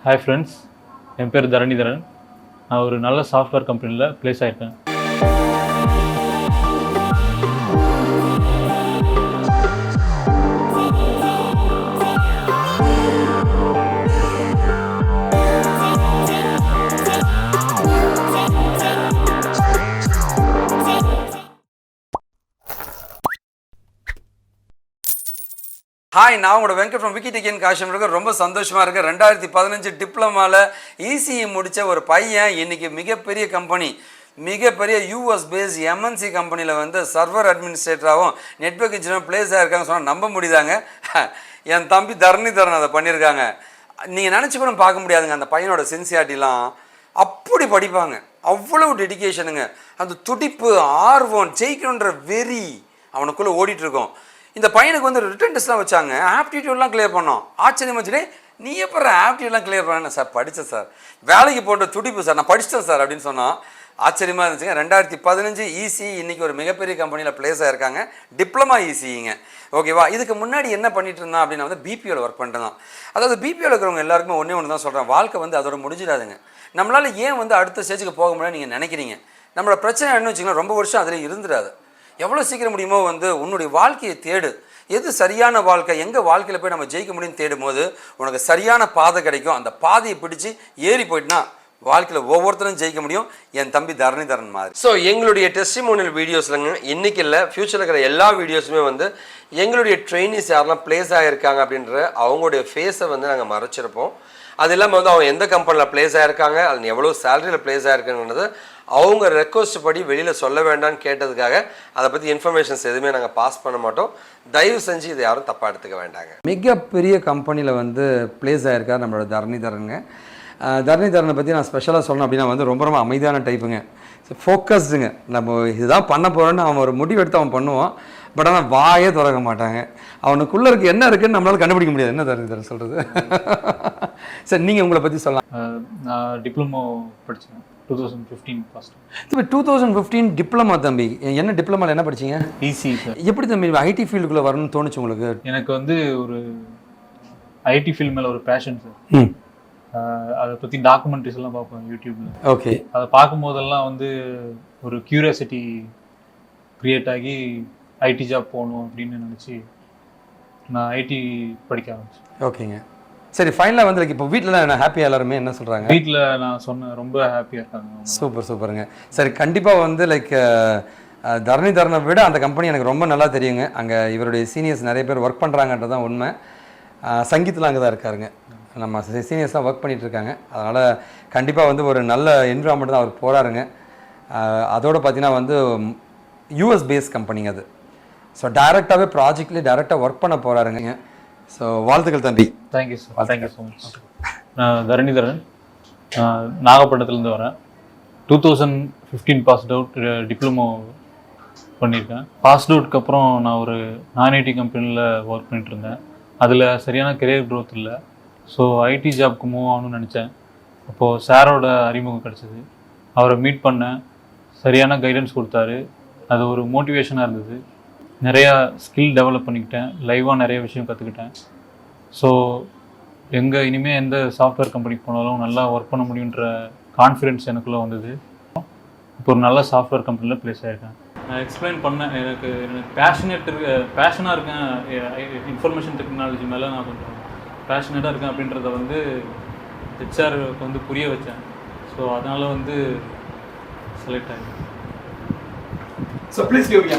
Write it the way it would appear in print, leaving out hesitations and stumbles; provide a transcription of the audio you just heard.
Hi friends, என் பேர் தரணிதரன். நான் ஒரு நல்ல சாஃப்ட்வேர் கம்பெனியில் ப்ளேஸ் ஆகிருக்கேன். ஹாய், நான் உங்களோட வெங்கட் ஃப்ரம் InfoTech KaaShiv. ரொம்ப சந்தோஷமாக இருக்கேன். 2015 டிப்ளமாவில் இசிஇ முடித்த ஒரு பையன் இன்றைக்கி மிகப்பெரிய கம்பெனி, மிகப்பெரிய யூஎஸ் பேஸ் எம்என்சி கம்பெனியில் வந்து சர்வர் அட்மினிஸ்ட்ரேட்டராகவும் நெட்வொர்க் இன்ஜினியரும் பிளேஸ் ஆகிருக்காங்க சொன்னால் நம்ப முடியுதாங்க. என் தம்பி தரணிதரன் அதை பண்ணியிருக்காங்க. நீங்கள் நினச்சி கூட பார்க்க முடியாதுங்க. அந்த பையனோட சின்சியாரிட்டிலாம் அப்படி படிப்பாங்க, அவ்வளவு டெடிக்கேஷனுங்க. அந்த துடிப்பு, ஆர்வம், ஜெயிக்கணுன்ற வெறி அவனுக்குள்ளே ஓடிட்டுருக்கோம். இந்த பையனுக்கு வந்து ரிட்டன் டெஸ்ட்லாம் வச்சாங்க, ஆப்டிடியூட்லாம் கிளியர் பண்ணோம். ஆச்சரியம் வச்சுட்டு நீ எப்போ ஆப்டிடியூட்லாம் கிளியர் பண்ண? சார் படித்தேன் சார், வேலைக்கு போன்ற துடிப்பு சார், நான் படித்தேன் சார் அப்படின்னு சொன்னால் ஆச்சரியமாக இருந்துச்சுங்க. 2015 இசி இன்றைக்கி ஒரு மிகப்பெரிய கம்பெனியில் ப்ளேஸ் ஆகிருக்காங்க. டிப்ளமா இசிங்க, ஓகேவா. இதுக்கு முன்னாடி என்ன பண்ணிட்டு இருந்தான் அப்படின்னா வந்து பிபிஓவில் ஒர்க் பண்ணிட்டு. அதாவது பிபிஓவில் இருக்கிறவங்க எல்லாருக்குமே ஒன்று தான் சொல்கிறேன், வாழ்க்கை வந்து அதோட முடிஞ்சிடாதுங்க. நம்மளால் ஏன் வந்து அடுத்த ஸ்டேஜுக்கு போக முடியாது நீங்கள் நினைக்கிறீங்க? நம்மளோட பிரச்சனை என்ன வச்சிங்கன்னா, ரொம்ப வருஷம் அதில் இருந்துடாது. எவ்வளோ சீக்கிரம் முடியுமோ வந்து உன்னுடைய வாழ்க்கையை தேடு. எது சரியான வாழ்க்கை, எங்கே வாழ்க்கையில் போய் நம்ம ஜெயிக்க முடியும்னு தேடும் போது உனக்கு சரியான பாதை கிடைக்கும். அந்த பாதையை பிடிச்சி ஏறி போயிட்டுனா வாழ்க்கையில் ஒவ்வொருத்தரும் ஜெயிக்க முடியும். என் தம்பி தரணிதரன் மாதிரி. ஸோ எங்களுடைய டெஸ்டிமோனியல் வீடியோஸ்லங்க இன்றைக்கி இல்லை, ஃப்யூச்சரில் இருக்கிற எல்லா வீடியோஸுமே வந்து எங்களுடைய ட்ரெயினிஸ் யாரெல்லாம் ப்ளேஸ் ஆகியிருக்காங்க அப்படின்ற அவங்களுடைய ஃபேஸை வந்து நாங்கள் மறைச்சிருப்போம். அது இல்லாமல் வந்து அவங்க எந்த கம்பெனியில் ப்ளேஸ் ஆகிருக்காங்க, அது எவ்வளோ சேலரியில் ப்ளேஸ் ஆகிருக்குன்றது அவங்க ரெக்வஸ்ட் படி வெளியில் சொல்ல வேண்டாம்னு கேட்டதுக்காக அதை பற்றி இன்ஃபர்மேஷன்ஸ் எதுவுமே நாங்கள் பாஸ் பண்ண மாட்டோம். தயவு செஞ்சு இதை யாரும் தப்பாக எடுத்துக்க வேண்டாங்க. மிகப்பெரிய கம்பெனியில் வந்து ப்ளேஸ் ஆகிருக்கார் நம்மளோட தரணிதரனுங்க. தரணிதரனை பற்றி நான் ஸ்பெஷலாக சொல்லணும் அப்படின்னா வந்து ரொம்ப ரொம்ப அமைதியான டைப்புங்க, ஃபோக்கஸ்டுங்க. நம்ம இதுதான் பண்ண போகிறோன்னு அவன் ஒரு முடிவு எடுத்து அவன் பண்ணுவான். பட் ஆனால் வாயே திறக்க மாட்டாங்க. அவனுக்குள்ளே இருக்க என்ன இருக்குன்னு நம்மளால் கண்டுபிடிக்க முடியாது. என்ன தரணிதரன் சொல்கிறது? சார் நீங்கள் உங்களை பற்றி சொல்லலாம். நான் டிப்ளமோ படித்தேன், 2015 ஃபர்ஸ்ட். இப்போ 2015 டிப்ளமா தம்பி. என்ன டிப்ளமாவில் என்ன படிச்சீங்க? EC sir. எப்படி தம்பி ஐடி ஃபீல்டுக்குள்ளே வரணும்னு தோணுச்சு உங்களுக்கு? எனக்கு வந்து ஒரு ஐடி ஃபீல்டு மேலே ஒரு பேஷன் சார். அதை பற்றி டாக்குமெண்ட்ரிஸ் எல்லாம் பார்ப்பேன் யூடியூப்பில். ஓகே. அதை பார்க்கும்போதெல்லாம் வந்து ஒரு க்யூரியாசிட்டி க்ரியேட் ஆகி ஐடி ஜாப் போகணும் அப்படின்னு நினச்சி நான் ஐடி படிக்க ஆரம்பிச்சேன். ஓகேங்க. சரி, ஃபைனலாக வந்து இப்போ வீட்டில் நான் ஹாப்பியாக எல்லாருமே என்ன சொல்கிறாங்க? வீட்டில் நான் சொன்னேன் ரொம்ப ஹாப்பியாக இருக்காங்க. சூப்பருங்க. சரி, கண்டிப்பாக வந்து தரணிதரனை விட அந்த கம்பெனி எனக்கு ரொம்ப நல்லா தெரியுங்க. அங்கே இவருடைய சீனியர்ஸ் நிறைய பேர் ஒர்க் பண்ணுறாங்கன்றதான் உண்மை. சங்கீத்தில் அங்கே தான் இருக்காருங்க. நம்ம சீனியர்ஸ்லாம் ஒர்க் பண்ணிகிட்டு இருக்காங்க. அதனால் கண்டிப்பாக வந்து ஒரு நல்ல என்விரான்மெண்ட் தான் அவர் போகிறாருங்க. அதோடு பார்த்தீங்கன்னா வந்து யூஎஸ் பேஸ் கம்பெனிங்க அது. ஸோ டைரெக்டாகவே ப்ராஜெக்ட்லேயே டைரெக்டாக ஒர்க் பண்ண போகிறாருங்க. ஸோ வாழ்த்துக்கள் தம்பி. Thank you sir. Thank you so much. நான் தரணிதரன், நாகப்பட்டினத்துலேருந்து வரேன். 2015 பாஸ்ட் அவுட், டிப்ளமோ பண்ணியிருக்கேன். பாஸ்ட் அவுட்க்கு அப்புறம் நான் ஒரு நான் ஐடி கம்பெனியில் ஒர்க் பண்ணிகிட்டு இருந்தேன். அதில் சரியான கெரியர் க்ரோத் இல்லை. ஸோ ஐடி ஜாப்க்கு மூவ் ஆகணும்னு நினச்சேன். அப்போது சாரோட அறிமுகம் கிடச்சிது. அவரை மீட் பண்ணேன், சரியான கைடன்ஸ் கொடுத்தாரு. அது ஒரு மோட்டிவேஷனாக இருந்தது. நிறையா ஸ்கில் டெவலப் பண்ணிக்கிட்டேன், லைவாக நிறைய விஷயம் கற்றுக்கிட்டேன். ஸோ இனிமேல் எந்த சாஃப்ட்வேர் கம்பெனிக்கு போனாலும் நல்லா ஒர்க் பண்ண முடியுன்ற கான்ஃபிடென்ஸ் எனக்குள்ளே வந்தது. இப்போ ஒரு நல்ல சாஃப்ட்வேர் கம்பெனியில் ப்ளேஸ் ஆகிருக்கேன். நான் எக்ஸ்பிளைன் பண்ணேன், எனக்கு பேஷனாக இருக்கேன். இன்ஃபர்மேஷன் டெக்னாலஜி மேலே நான் கொஞ்சம் பேஷனேட்டாக இருக்கேன் அப்படின்றத வந்து ஹெச்ஆருக்கு வந்து புரிய வச்சேன். ஸோ அதனால் வந்து select ஆகிருக்கேன். So please give me a